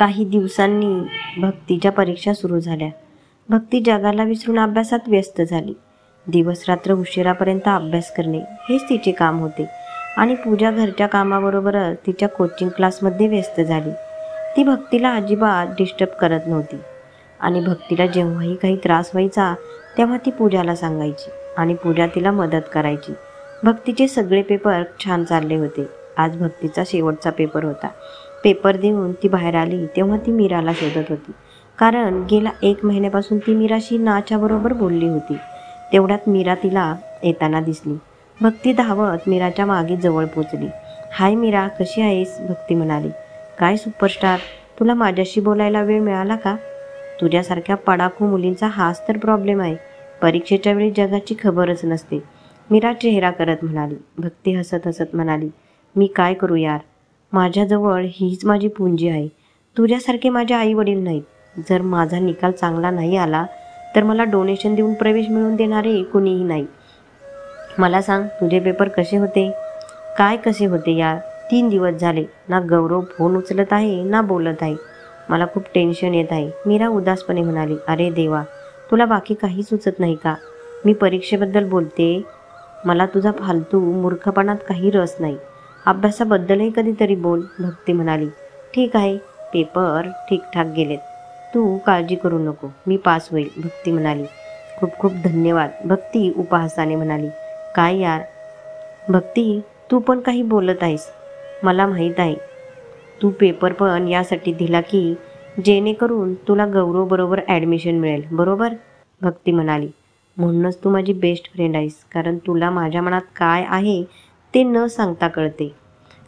काही दिवसांनी भक्तीच्या परीक्षा सुरू झाल्या. भक्ती जगाला विसरून अभ्यासात व्यस्त झाली. दिवसरात्र उशिरापर्यंत अभ्यास करणे हेच तिचे काम होते आणि पूजा घरच्या कामाबरोबरच तिच्या कोचिंग क्लासमध्ये व्यस्त झाली. ती भक्तीला अजिबात डिस्टर्ब करत नव्हती आणि भक्तीला जेव्हाही काही त्रास व्हायचा तेव्हा ती पूजाला सांगायची आणि पूजा तिला मदत करायची. भक्तीचे सगळे पेपर छान चालले होते. आज भक्तीचा शेवटचा पेपर होता. पेपर देऊन ती बाहेर आली तेव्हा ती मीराला शोधत होती, कारण गेला 1 महिन्यापासून ती मीराशी नाच्याबरोबर बोलली होती. तेवढ्यात मीरा तिला येताना दिसली. भक्ती धावत मीराच्या मागे जवळ पोचली. हाय मीरा, कशी आहेस? भक्ती म्हणाली. काय सुपरस्टार, तुला माझ्याशी बोलायला वेळ मिळाला का? तुझ्यासारख्या पडाखू मुलींचा हाच तर प्रॉब्लेम आहे. परीक्षेच्या वेळी जगाची खबरच नसते, मीरा चेहरा करत म्हणाली. भक्ती हसत हसत म्हणाली, मी काय करू यार, माझ्याजवळ हीच माझी पुंजी आहे. तुझ्यासारखे माझे आई वडील नाहीत. जर माझा निकाल चांगला नाही आला तर मला डोनेशन देऊन प्रवेश मिळवून देणारे कोणीही नाही. मला सांग, तुझे पेपर कसे होते? काय कसे होते यार, 3 दिवस झाले ना गौरव फोन उचलत आहे ना बोलत आहे. मला खूप टेन्शन येत आहे. मीरा उदासपणे म्हणाली. अरे देवा, तुला बाकी काही सुचत नाही का? मी परीक्षेबद्दल बोलते, मला तुझा फालतू मूर्खपणात काही रस नाही. अभ्यासाबद्दलही कधीतरी बोल. भक्ती म्हणाली. ठीक आहे, पेपर ठीकठाक गेलेत, तू काळजी करू नको, मी पास होईल. भक्ती म्हणाली. खूप खूप धन्यवाद. भक्ती उपहासाने म्हणाली. काय यार भक्ती, तू पण काही बोलत आहेस. मला माहीत आहे तू पेपर पण यासाठी दिला की जेणेकरून तुला गौरव बरोबर ॲडमिशन मिळेल, बरोबर? भक्ती म्हणाली. म्हणूनच तू माझी बेस्ट फ्रेंड आहेस, कारण तुला माझ्या मनात काय आहे ते न सांगता कळते.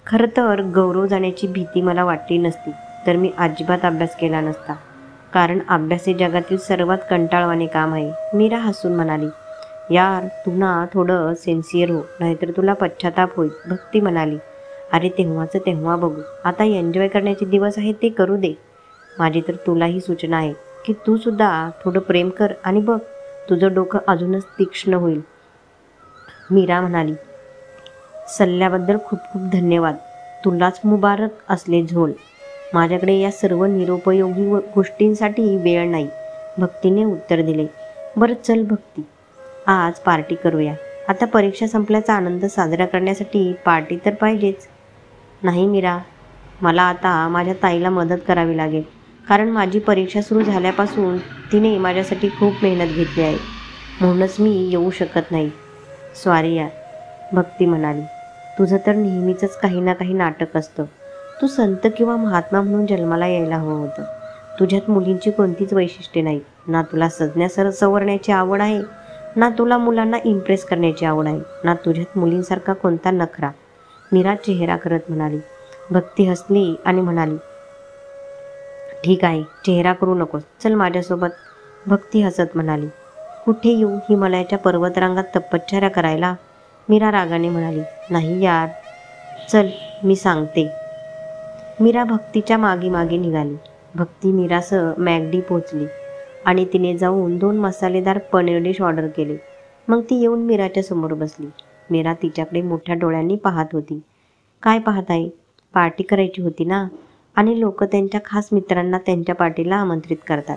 खरं तर गौरव जाण्याची भीती मला वाटली नसती तर मी अजिबात अभ्यास केला नसता, कारण अभ्यास हे जगातील सर्वात कंटाळवाणे काम आहे. मीरा हसून म्हणाली. यार तू ना थोडं सिन्सिअर हो, नाहीतर तुला पश्चाताप होईल. भक्ती म्हणाली. अरे तेव्हाचं तेव्हा बघू, आता एन्जॉय करण्याचे दिवस आहेत ते करू दे. माझी तर तुलाही सूचना आहे की तू सुद्धा थोडं प्रेम कर आणि बघ, तुझं डोकं अजूनच तीक्ष्ण होईल. मीरा म्हणाली. सल्ल्याबद्दल खूप खूप धन्यवाद. तुलाच मुबारक असले झोल. माझ्याकडे या सर्व निरुपयोगी गोष्टींसाठी वेळ नाही. भक्तीने उत्तर दिले. बरं चल भक्ती, आज पार्टी करूया. आता परीक्षा संपल्याचा आनंद साजरा करण्यासाठी पार्टी तर पाहिजेच. नाही मीरा, मला आता माझ्या ताईला मदत करावी लागेल, कारण माझी परीक्षा सुरू झाल्यापासून तिने माझ्यासाठी खूप मेहनत घेतली आहे. म्हणूनच मी येऊ शकत नाही. सॉरी यार. भक्ती म्हणाली. तुझं तर नेहमीचंच काही ना काही नाटक असतं. तू संत किंवा महात्मा म्हणून जन्माला यायला हवं होतं. तुझ्यात मुलींची कोणतीच वैशिष्ट्ये नाहीत. ना तुला सवरण्याची आवड आहे, ना तुला मुलांना इम्प्रेस करण्याची आवड आहे, ना तुझ्यात मुलींसारखा कोणता नखरा. मीरा चेहरा करत म्हणाली. भक्ती हसली आणि म्हणाली. ठीक आहे, चेहरा करू नकोस, चल माझ्यासोबत. भक्ती हसत म्हणाली. कुठे येऊ? हिमालयाच्या पर्वतरांगात तपश्चर्या करायला? मीरा रागाने म्हणाली. नाही यार, चल मी सांगते. मीरा भक्तीच्या मागे मागे निघाली. भक्ती मीरासह मॅगडी पोचली आणि तिने जाऊन 2 मसालेदार पनीर डिश ऑर्डर केले. मग ती येऊन मीराच्या समोर बसली. मीरा तिच्याकडे मोठ्या डोळ्यांनी पाहत होती. काय पाहत आहे? पार्टी करायची होती ना, आणि लोक त्यांच्या खास मित्रांना त्यांच्या पार्टीला आमंत्रित करतात.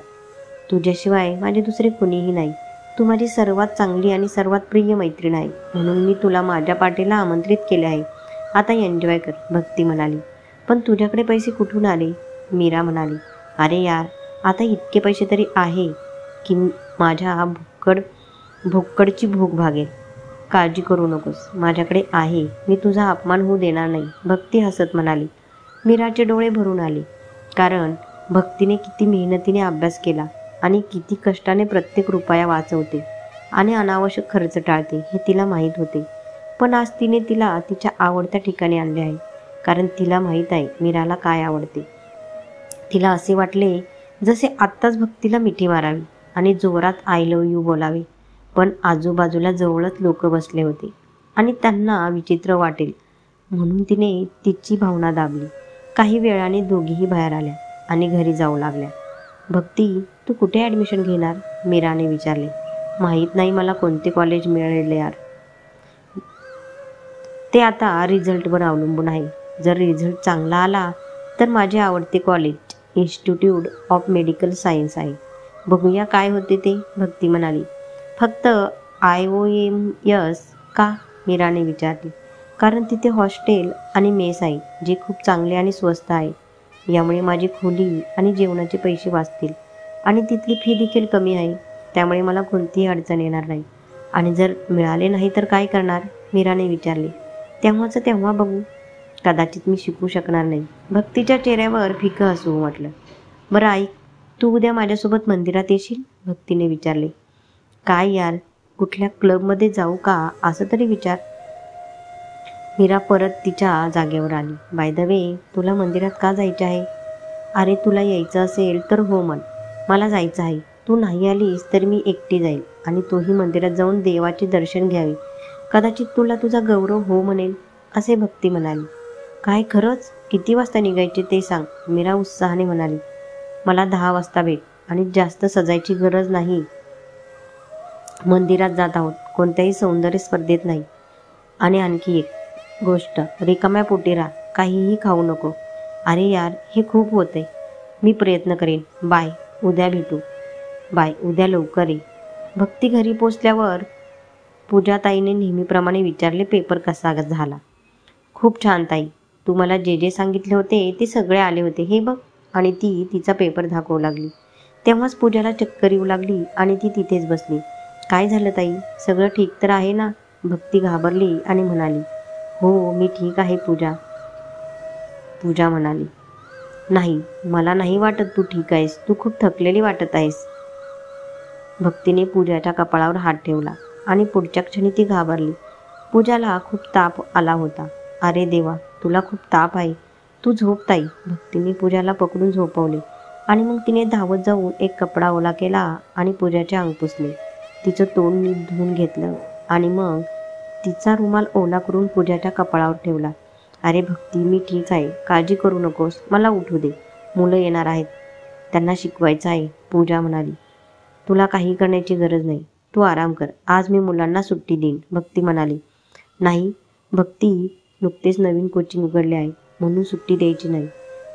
तुझ्याशिवाय माझे दुसरे कुणीही नाही. तू माझी सर्वात चांगली आणि सर्वात प्रिय मैत्रीण आहे, म्हणून मी तुला माझ्या पार्टीला आमंत्रित केले आहे. आता एन्जॉय कर. भक्ती म्हणाली. पण तुझ्याकडे पैसे कुठून आले? मीरा म्हणाली. अरे यार, आता इतके पैसे तरी आहे की माझ्या भुक्कडची भूक भागेल. काळजी करू नकोस, माझ्याकडे आहे. मी तुझा अपमान होऊ देणार नाही. भक्ती हसत म्हणाली. मीराचे डोळे भरून आले, कारण भक्तीने किती मेहनतीने अभ्यास केला आणि किती कष्टाने प्रत्येक रुपया वाचवते आणि अनावश्यक खर्च टाळते हे तिला माहीत होते. पण आज तिने तिला तिच्या आवडत्या ठिकाणी आणले आहे, कारण तिला माहीत आहे मीराला काय आवडते. तिला असे वाटले जसे आत्ताच भक्तीला मिठी मारावी आणि जोरात आय लव्ह यू बोलावे. पण आजूबाजूला जवळच लोक बसले होते आणि त्यांना विचित्र वाटेल म्हणून तिने तिची भावना दाबली. काही वेळाने दोघीही बाहेर आल्या आणि घरी जाऊ लागल्या. भक्ती, तू कुठे ॲडमिशन घेणार? मीराने विचारले. माहीत नाही मला कोणते कॉलेज मिळेल यार. ते आता रिझल्टवर अवलंबून आहे. जर रिझल्ट चांगला आला तर माझे आवडते college institute of medical science आहे. बघूया काय होते ते, भक्ती म्हणाली. फक्त IOMS का, मीराने विचारले. कारण तिथे हॉस्टेल आणि मेस आहे जे खूप चांगले आणि स्वस्त आहे. यामुळे माझी खोली आणि जेवणाचे पैसे वाचतील आणि तिथली फी देखील कमी आहे. त्यामुळे मला कोणतीही अडचण येणार नाही. आणि जर मिळाले नाही तर काय करणार, मीराने विचारले. तेव्हाचं तेव्हा बघू. कदाचित मी शिकू शकणार नाही. भक्तीच्या चेहऱ्यावर फिकं हसू उमटलं. बरं ऐक, तू उद्या माझ्यासोबत मंदिरात येशील, भक्तीने विचारले. काय यार, कुठल्या क्लबमध्ये जाऊ का असं तरी विचार. मीरा परत तिच्या जागेवर आली. बाय द वे, तुला मंदिरात का जायचे आहे? अरे तुला यायचं असेल तर हो म्हण. मला जायचं आहे. तू नाही आलीस तर मी एकटी जाईल आणि तोही मंदिरात जाऊन देवाचे दर्शन घ्यावे. कदाचित तुला तुझा गौरव हो म्हणेल, असे भक्ती म्हणाली. काय खरंच? किती वाजता निघायचे ते सांग, मीरा उत्साहाने म्हणाली. मला 10 वाजता भेट आणि जास्त सजायची गरज नाही. मंदिरात जात आहोत, कोणत्याही सौंदर्य स्पर्धेत नाही. आणि आणखी एक गोष्ट, रिकाम्या पोटी राहा, काहीही खाऊ नको. अरे यार, हे खूप होतंय. मी प्रयत्न करेन. बाय, उद्या भेटू. बाय, उद्या लवकर ये. भक्ती घरी पोचल्यावर पूजाताईने नेहमीप्रमाणे विचारले, पेपर कसा झाला? खूप छान ताई, तू मला जे जे सांगितले होते ते सगळे आले होते, हे बघ. आणि ती तिचा पेपर दाखवू लागली. तेव्हाच पूजाला चक्कर येऊ लागली आणि ती तिथेच बसली. काय झालं ताई, सगळं ठीक तर आहे ना? भक्ती घाबरली आणि म्हणाली. हो, मी ठीक आहे पूजा. पूजा म्हणाली. नाही, मला नाही वाटत तू ठीक आहेस. तू खूप थकलेली वाटत आहेस. भक्तीने पूजाच्या कपाळावर हात ठेवला आणि पुढच्या क्षणी ती घाबरली. पूजाला खूप ताप आला होता. अरे देवा, तुला खूप ताप आहे. तू झोप ताई. भक्तीने पूजाला पकडून झोपवले आणि मग तिने धावत जाऊन एक कपडा ओला केला आणि पूजाचे अंग पुसले. तिचं तोंड नीट धुवून घेतलं आणि मग तिचा रुमाल ओला करून पूजाच्या कपाळावर ठेवला. अरे भक्ती, मी ठीक आहे, काळजी करू नकोस. मला उठू दे, मुलं येणार आहेत, त्यांना शिकवायचं आहे, पूजा म्हणाली. तुला काही करण्याची गरज नाही, तू आराम कर. आज मी मुलांना सुट्टी देईन, भक्ती म्हणाली. नाही भक्ती, नुकतेच नवीन कोचिंग उघडले आहे म्हणून सुट्टी द्यायची नाही.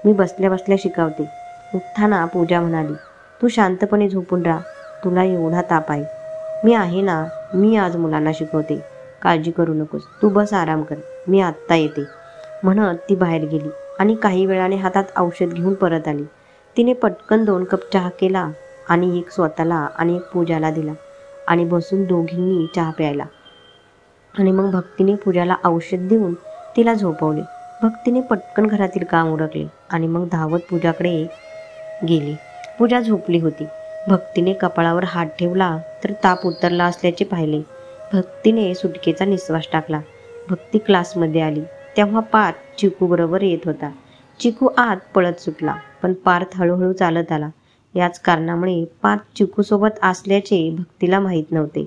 मी बसल्या बसल्या शिकवते. उठताना पूजा म्हणाली. तू शांतपणे झोपून राहा. तुला एवढा ताप आहे. मी आहे ना, मी आज मुलांना शिकवते, काळजी करू नकोस. तू बस आराम कर, मी आत्ता येते, म्हणत ती बाहेर गेली आणि काही वेळाने हातात औषध घेऊन परत आली. तिने पटकन 2 कप चहा केला आणि एक स्वतःला आणि एक पूजाला दिला आणि बसून दोघींनी चहा प्यायला. आणि मग भक्तीने पूजाला औषध देऊन तिला झोपवले. भक्तीने पटकन घरातील काम उरकले आणि मग धावत पूजाकडे गेली. पूजा झोपली होती. भक्तीने कपाळावर हात ठेवला तर ताप उतरला असल्याचे पाहिले. भक्तीने सुटकेचा निश्वास टाकला. भक्ती क्लासमध्ये आली तेव्हा पार्थ चिकू बरोबर येत होता. चिकू आत पळत सुटला, पण पार्थ हळूहळू चालत आला. याच कारणामुळे पार्थ चिकूसोबत असल्याचे भक्तीला माहीत नव्हते.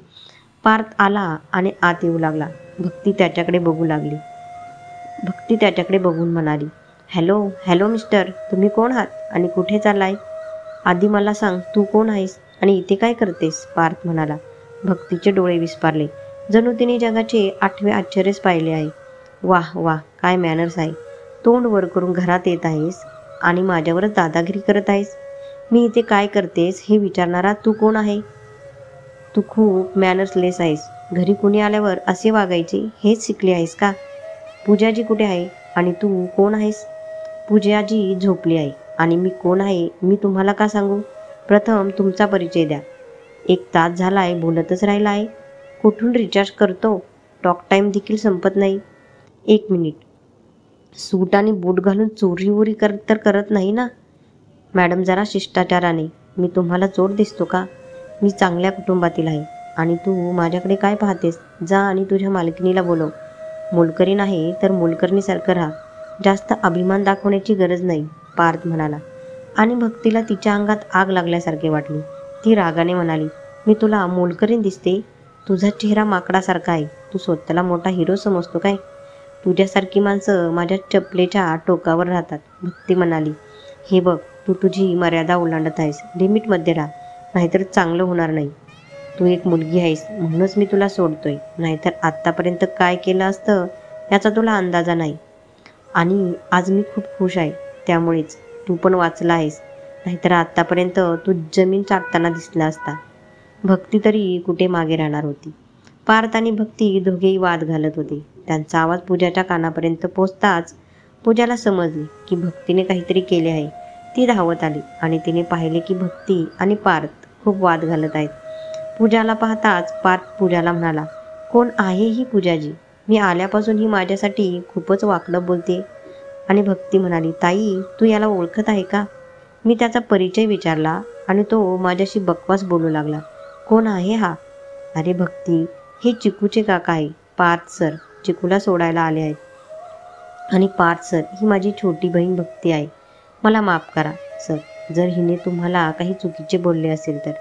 पार्थ आला आणि आत येऊ लागला. भक्ती त्याच्याकडे बघू लागली. भक्ती त्याच्याकडे बघून म्हणाली, हॅलो हॅलो मिस्टर, तुम्ही कोण आहात आणि कुठे चाललाय? आधी मला सांग, तू कोण आहेस आणि इथे काय करतेस? पार्थ म्हणाला. भक्तीचे डोळे विस्पारले. जणू तिने जगाचे 8वे आश्चर्यच पाहिले आहे. वाह वाह, काय मॅनर्स आहे. तोंड वर करून घरात येत आहेस आणि माझ्यावरच दादागिरी करत आहेस. मी इथे काय करतेस हे विचारणारा तू कोण आहे? तू खूप मॅनर्सलेस आहेस. घरी कुणी आल्यावर असे वागायचे हेच शिकले आहेस का? पूजाजी कुठे आहे आणि तू कोण आहेस? पूजाजी झोपली आहे आणि मी कोण आहे मी तुम्हाला का सांगू? प्रथम तुमचा परिचय द्या. 1 तास झालाय बोलतच राहिला आहे. कुठून रिचार्ज करतो? टॉक टाईम देखील संपत नाही. 1 मिनिट. सूट आणि बूट घालून चोरी तर करत नाही ना? मॅडम जरा शिष्टाचाराने. मी तुम्हाला चोर दिसतो का? मी चांगल्या कुटुंबातील आहे आणि तू माझ्याकडे काय पाहतेस? जा आणि तुझ्या मालकिनीला बोलव. मोलकरीण आहे तर मोलकरणीसारखं राहा. जास्त अभिमान दाखवण्याची गरज नाही, पार्थ म्हणाला. आणि भक्तीला तिच्या अंगात आग लागल्यासारखे वाटले. ती रागाने म्हणाली, मी तुला मोलकरीण दिसते? तुझा चेहरा माकडासारखा आहे. तू स्वतःला मोठा हिरो समजतो काय? तुझ्यासारखी माणसं माझ्या चपलेच्या टोकावर राहतात, भक्ती म्हणाली. हे बघ, तू तुझी मर्यादा ओलांडत आहेस. लिमिटमध्ये राहा, नाहीतर चांगलं होणार नाही. तू एक मुलगी आहेस म्हणूनच मी तुला सोडतोय, नाहीतर आत्तापर्यंत काय केलं असतं याचा तुला अंदाजा नाही. आणि आज मी खूप खुश आहे त्यामुळेच. तू पण वाचला आहेस, नाहीतर आत्तापर्यंत तू जमीन चाटताना दिसला असता. भक्ती तरी कुठे मागे राहणार होती. पार्थ आणि भक्ती दोघेही वाद घालत होते. त्यांचा आवाज पूजाच्या कानापर्यंत पोचताच पूजाला समजले की भक्तीने काहीतरी केले आहे. ती धावत आली आणि तिने पाहिले की भक्ती आणि पार्थ खूप वाद घालत आहेत. पूजाला पाहताच पार्थ पूजाला म्हणाला, कोण आहे ही पूजाजी? मी आल्यापासून ही माझ्यासाठी खूपच वाकडं बोलते. आणि भक्ती म्हणाली, ताई तू याला ओळखत आहे का? मी त्याचा परिचय विचारला आणि तो माझ्याशी बकवास बोलू लागला. कोण आहे हा? अरे भक्ती, हे चिकूचे काका आहे, पार्थ सर. चिकूला सोडायला आले आहेत. आणि पार्थ सर ही माझी छोटी बहीण भक्ती आहे. मला माफ करा सर, जर हिने तुम्हाला काही चुकीचे बोलले असेल तर.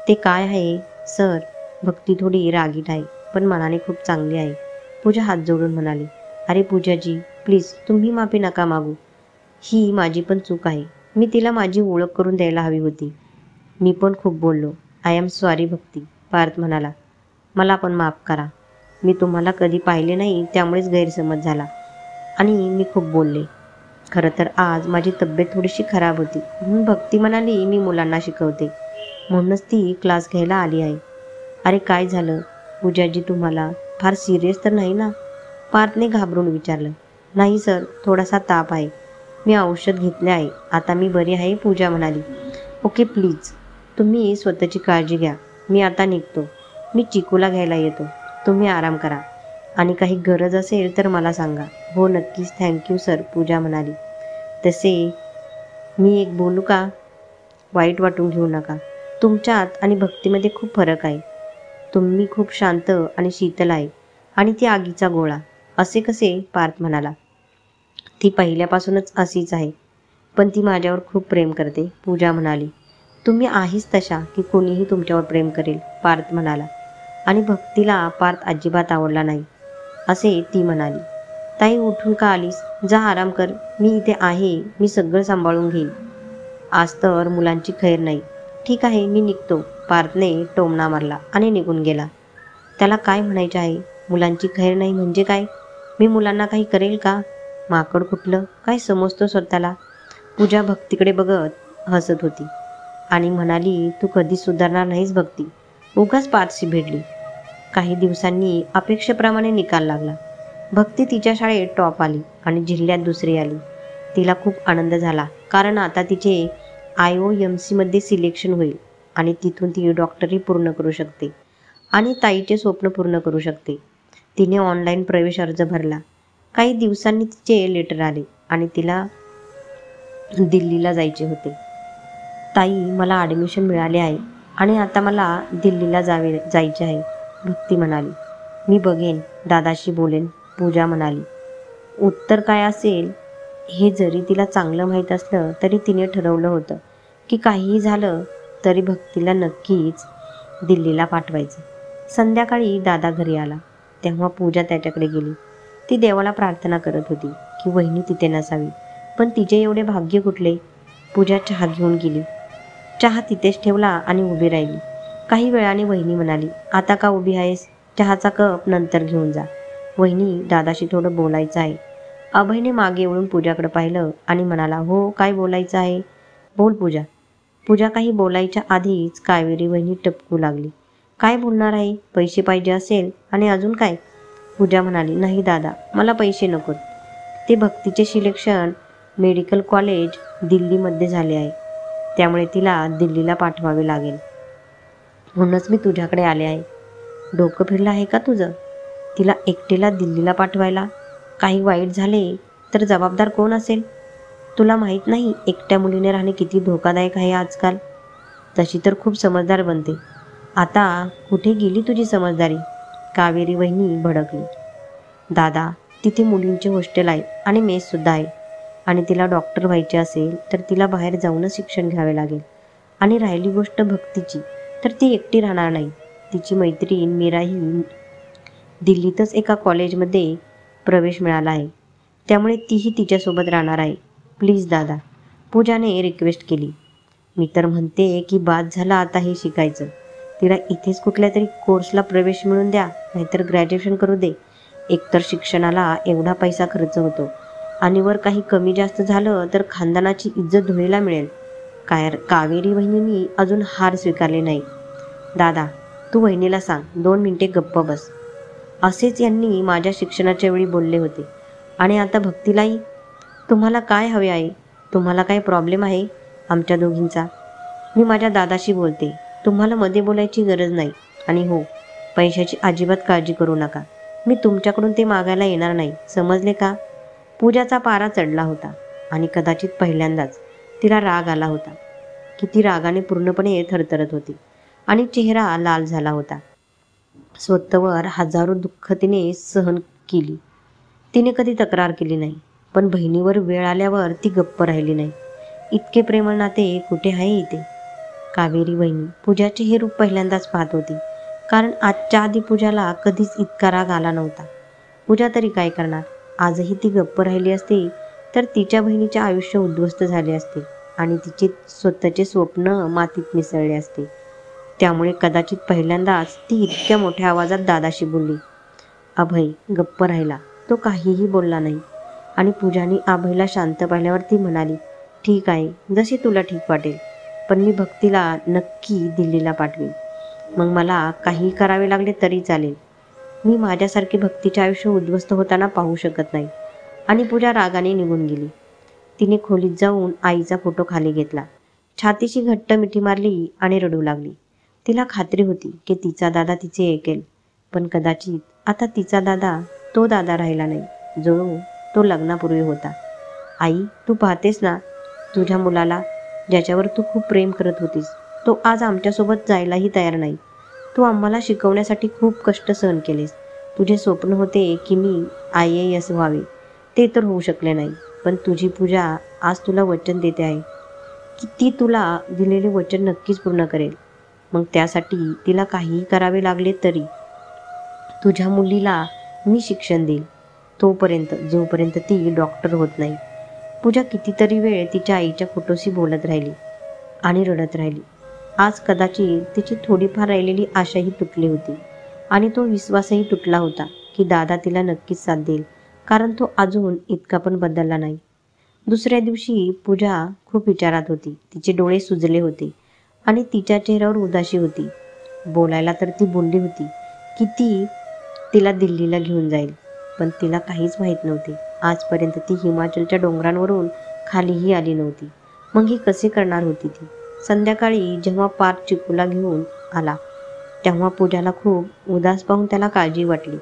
ते काय आहे सर? भक्ती थोडी रागीट आहे, पण मनाने खूप चांगली आहे. पूजा हात जोडून म्हणाली, अरे पूजाजी प्लीज, तुम्ही माफी नका मागू. ही माझी पण चूक आहे. मी तिला माझी ओळख करून द्यायला हवी होती. मी पण खूप बोललो. आय एम सॉरी भक्ती. पार्थ म्हणाला, मला पण माफ करा. मी तुम्हाला कधी पाहिले नाही, त्यामुळेच गैरसमज झाला आणि मी खूप बोलले. खरं तर आज माझी तब्येत थोडीशी खराब होती, म्हणून भक्ती म्हणाली मी मुलांना शिकवते, म्हणूनच ती क्लास घ्यायला आली आहे. अरे काय झालं पूजाजी तुम्हाला? फार सिरियस तर नाही ना? पार्थने घाबरून विचारलं. नाही सर, थोडासा ताप आहे. मी औषध घेतले आहे, आता मी बरी आहे. पूजा म्हणाली, ओके प्लीज, तुम्ही स्वतःची काळजी घ्या. मी आता निघतो. मी चिकूला घ्यायला येतो. तुम्ही आराम करा आणि काही गरज असेल तर मला सांगा. हो नक्कीच, थँक्यू सर. पूजा म्हणाली, तसे मी एक बोलू का? वाईट वाटून घेऊ नका. तुमच्यात आणि भक्तीमध्ये खूप फरक आहे. तुम्ही खूप शांत आणि शीतल आहे आणि ती आगीचा गोळा. असे कसे? पार्थ म्हणाला, ती पहिल्यापासूनच अशीच आहे, पण ती माझ्यावर खूप प्रेम करते. पूजा म्हणाली, तुम्ही आहेच तशा की कोणीही तुमच्यावर प्रेम करेल. पार्थ म्हणाला. आणि भक्तीला पार्थ अजिबात आवडला नाही असे ती म्हणाली. ताई उठून का आलीस? जा आराम कर. मी इथे आहे, मी सगळं सांभाळून घेईन. आज तर मुलांची खैर नाही. ठीक आहे, मी निघतो. पार्थने टोमणा मारला आणि निघून गेला. त्याला काय म्हणायचे आहे? मुलांची खैर नाही म्हणजे काय? मी मुलांना काही करेल का? माकड कुठलं, काय समजतो स्वतःला? पूजा भक्तीकडे बघत हसत होती आणि म्हणाली, तू कधी सुधारणार नाहीस भक्ती. उगाच पार्थशी भेटली. काही दिवसांनी अपेक्षेप्रमाणे निकाल लागला. भक्ती तिच्या शाळेत टॉप आली आणि जिल्ह्यात दुसरी आली. तिला खूप आनंद झाला, कारण आता तिचे IOMC सिलेक्शन होईल आणि तिथून ती डॉक्टरी पूर्ण करू शकते आणि ताईचे स्वप्न पूर्ण करू शकते. तिने ऑनलाईन प्रवेश अर्ज भरला. काही दिवसांनी तिचे लेटर आले आणि तिला दिल्लीला जायचे होते. ताई, मला ॲडमिशन मिळाले आहे आणि आता मला दिल्लीला जायचे आहे. भक्ती म्हणाली, मी बघेन, दादाशी बोलेन. पूजा म्हणाली, उत्तर काय असेल हे जरी तिला चांगलं माहीत असलं तरी तिने ठरवलं होतं की काहीही झालं तरी भक्तीला नक्कीच दिल्लीला पाठवायचं. संध्याकाळी दादा घरी आला तेव्हा पूजा त्याच्याकडे गेली. ती देवाला प्रार्थना करत होती की वहिनी तिथे नसावी, पण तिचे एवढे भाग्य कुठले? पूजा चहा घेऊन गेली. चहा तिथेच ठेवला आणि उभी राहिली. काही वेळाने वहिनी म्हणाली, आता का उभी आहेस? चहाचा कप नंतर घेऊन जा. वहिनी, दादाशी थोडं बोलायचं आहे. अभयने मागे वळून पूजाकडे पाहिलं आणि म्हणाला, हो काय बोलायचं आहे? बोल पूजा. पूजा काही बोलायच्या आधीच कावेरी वहिनी टपकू लागली. काय बोलणार आहे? पैसे पाहिजे असेल आणि अजून काय? पूजा म्हणाली, नाही दादा, मला पैसे नकोत. ते भक्तीचे सिलेक्शन मेडिकल कॉलेज दिल्लीमध्ये झाले आहे, त्यामुळे तिला दिल्लीला पाठवावे लागेल. म्हणूनच मी तुझ्याकडे आले आहे. डोकं फिरलं आहे का तुझं? तिला एकटीला दिल्लीला पाठवायला? काही वाईट झाले तर जबाबदार कोण असेल? तुला माहीत नाही एकट्या मुलीने राहणे किती धोकादायक आहे आजकाल? तशी तर खूप समजदार बनते. आता कुठे गेली तुझी समजदारी? कावेरी वहिनी भडकली. दादा, तिथे मुलींचे हॉस्टेल आहे आणि मेससुद्धा आहे आणि तिला डॉक्टर व्हायचे असेल तर तिला बाहेर जाऊनच शिक्षण घ्यावे लागेल. आणि राहिली गोष्ट भक्तीची, तर ती एकटी राहणार नाही. तिची मैत्रीण मीराही दिल्लीतच एका कॉलेजमध्ये प्रवेश मिळाला आहे, त्यामुळे तीही तिच्यासोबत राहणार आहे. प्लीज दादा, पूजाने रिक्वेस्ट केली. मी तर म्हणते की बाद झाला आता हे शिकायचं. तिला इथेच कुठल्या तरी कोर्सला प्रवेश मिळून द्या, नाहीतर ग्रॅज्युएशन करू दे. एकतर शिक्षणाला एवढा पैसा खर्च होतो आणि वर काही कमी जास्त झालं तर खानदानाची इज्जत धुळीला मिळेल. कावेरी वहिनींनी अजून हार स्वीकारले नाही. दादा, तू वहिनीला सांग 2 मिनिटे गप्प बस. असेच यांनी माझ्या शिक्षणाच्या वेळी बोलले होते. आणि आता भक्तीलाही. तुम्हाला काय हवे आहे? तुम्हाला काय प्रॉब्लेम आहे आमच्या दोघींचा? मी माझ्या दादाशी बोलते. तुम्हाला मध्ये बोलायची गरज नाही. आणि हो, पैशाची अजिबात काळजी करू नका. मी तुमच्याकडून ते मागायला येणार नाही, समजले का? पूजाचा पारा चढला होता आणि कदाचित पहिल्यांदाच तिला राग आला होता. किती रागाने पूर्णपणे थरथरत होती आणि चेहरा लाल झाला होता. स्वतःवर हजारो दुःख तिने सहन केली. तिने कधी तक्रार केली नाही, पण बहिणीवर वेळ आल्यावर ती गप्प राहिली नाही. इतके प्रेमळ नाते कुठे आहे इथे? कावेरी वहिनी पूजाचे हे रूप पहिल्यांदाच पाहत होती, कारण आजच्या आधी पूजाला कधीच इतका राग आला नव्हता. पूजा तरी काय करणार? आजही ती गप्प राहिली असती तर तिच्या बहिणीचे आयुष्य उद्ध्वस्त झाले असते आणि तिचे स्वतःचे स्वप्न मातीत मिसळले असते. त्यामुळे कदाचित पहिल्यांदाच ती इतक्या मोठ्या आवाजात दादाशी बोलली. अभय गप्प राहिला. तो काहीही बोलला नाही. आणि पूजाने अभयला शांत पाहिल्यावर ती म्हणाली, ठीक आहे, जसे तुला ठीक वाटेल, पण मी भक्तीला नक्की दिल्लीला पाठवीन. मग मला काही करावे लागले तरी चालेल. मी माझ्यासारखे भक्तीचे आयुष्य उद्ध्वस्त होताना पाहू शकत नाही. आणि पूजा रागाने निघून गेली. तिने खोलीत जाऊन आईचा फोटो खाली घेतला, छातीशी घट्ट मिठी मारली आणि रडू लागली. तिला खात्री होती की तिचा दादा तिचे ऐकेल, पण कदाचित आता तिचा दादा तो दादा राहिला नाही जो तो लग्नापूर्वी होता. आई, तू पाहतेस ना, तुझ्या मुलाला ज्याच्यावर तू खूप प्रेम करत होतीस, तो आज आमच्यासोबत जायलाही तयार नाही. तू आम्हाला शिकवण्यासाठी खूप कष्ट सहन केलेस. तुझे स्वप्न होते की मी IAS व्हावे, ते तर होऊ शकले नाही. पण तुझी पूजा आज तुला वचन देते आहे की ती तुला दिलेले वचन नक्कीच पूर्ण करेल. मग त्यासाठी तिला काहीही करावे लागले तरी तुझ्या मुलीला मी शिक्षण देईल, जोपर्यंत ती डॉक्टर होत नाही. पूजा कितीतरी वेळ तिच्या आईच्या फोटोशी बोलत राहिली आणि रडत राहिली. आज कदाचित तिची थोडीफार राहिलेली आशाही तुटली होती आणि तो विश्वासही तुटला होता की दादा तिला नक्कीच साथ देईल, कारण तो अजून इतका पण बदलला नाही. दुसऱ्या दिवशी पूजा खूप विचारात होती. तिचे डोळे सुजले होते आणि तिच्या चेहऱ्यावर उदासी होती. बोलायला तर ती बोलली होती की ती तिला दिल्लीला घेऊन जाईल, पण तिला काहीच माहीत नव्हते. आजपर्यंत ती हिमाचलच्या डोंगरांवरून खालीही आली नव्हती. मग ही कसे करणार होती ती? संध्याकाळी जेव्हा पार्थ चिकूला घेऊन आला तेव्हा पूजाला खूप उदास पाहून त्याला काळजी वाटली,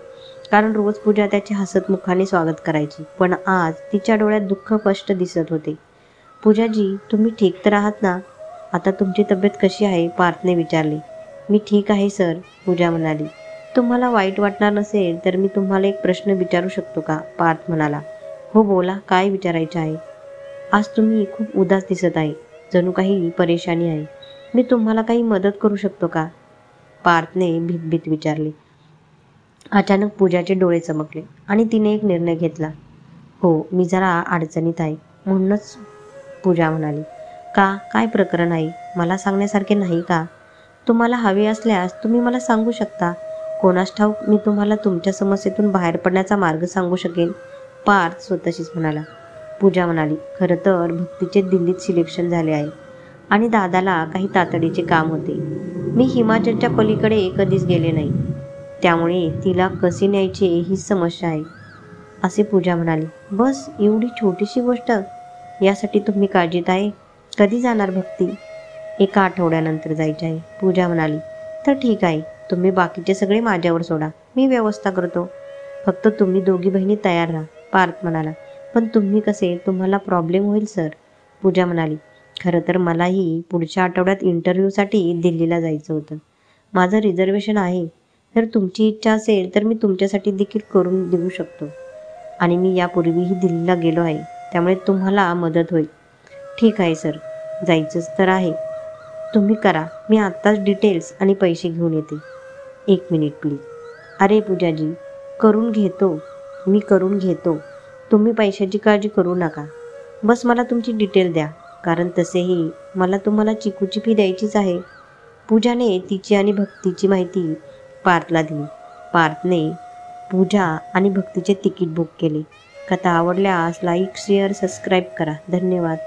कारण रोज पूजा त्याचे हसत मुखाने स्वागत करायची, पण आज तिच्या डोळ्यात दुःख स्पष्ट दिसत होते. पूजाजी, तुम्ही ठीक तर आहात ना? आता तुमची तब्येत कशी आहे? पार्थने विचारले. मी ठीक आहे सर, पूजा म्हणाली. तुम्हाला वाईट वाटणार नसेल तर मी तुम्हाला एक प्रश्न विचारू शकतो का? पार्थ म्हणाला. हो बोला, काय विचारायचे आहे? आज तुम्ही खूप उदास दिसत आहे, जणू काही परेशानी आहे. मी तुम्हाला काही मदत करू शकतो का? पार्थने भीतभीत विचारले. अचानक पूजाचे डोळे चमकले आणि तिने एक निर्णय घेतला. हो, मी जरा अडचणीत आहे. म्हणूनच पूजा म्हणाली. का? काय प्रकरण आहे? मला सांगण्यासारखे नाही का? तुम्हाला हवे असल्यास तुम्ही मला सांगू शकता. कोणास ठाऊक मी तुम्हाला तुमच्या समस्येतून बाहेर पडण्याचा मार्ग सांगू शकेन, पार्थ स्वतःशीच म्हणाला. पूजा म्हणाली, खरं तर भक्तीचे दिल्लीत सिलेक्शन झाले आहे आणि दादाला काही तातडीचे काम होते. मी हिमाचलच्या पलीकडे कधीच गेले नाही, त्यामुळे तिला कसे न्यायचे हीच समस्या आहे, असे पूजा म्हणाली. बस एवढी छोटीशी गोष्ट, यासाठी तुम्ही काळजीत आहे? कधी जाणार भक्ती? 1 आठवड्यानंतर जायचे आहे, पूजा म्हणाली. तर ठीक आहे, तुम्ही बाकीचे सगळे माझ्यावर सोडा, मी व्यवस्था करतो. फक्त तुम्ही दोघी बहिणी तयार राहा, पार्थ म्हणाला. पण तुम्ही कसे? तुम्हाला प्रॉब्लेम होईल सर, पूजा म्हणाली. खरं तर मलाही पुढच्या आठवड्यात इंटरव्ह्यूसाठी दिल्लीला जायचं होतं. माझं रिझर्वेशन आहे. जर तुमची इच्छा असेल तर मी तुमच्यासाठी देखील करून देऊ शकतो. आणि मी यापूर्वीही दिल्लीला गेलो आहे, त्यामुळे तुम्हाला मदत होईल. ठीक आहे सर, जायचंच तर आहे. तुम्ही करा, मी आत्ताच डिटेल्स आणि पैसे घेऊन येते. 1 मिनिट प्लीज. अरे पूजाजी, मी करून घेतो. तुम्ही पैशाची काळजी करू नका. बस मला तुमची डिटेल द्या, कारण तसेही मला तुम्हाला चिकूची फी द्यायचीच आहे. पूजाने तिची आणि भक्तीची माहिती पार्थला दिली. पार्थने पूजा आणि भक्तीचे तिकीट बुक केले कथा आवडल्यास लाईक शेअर सबस्क्राईब करा. धन्यवाद.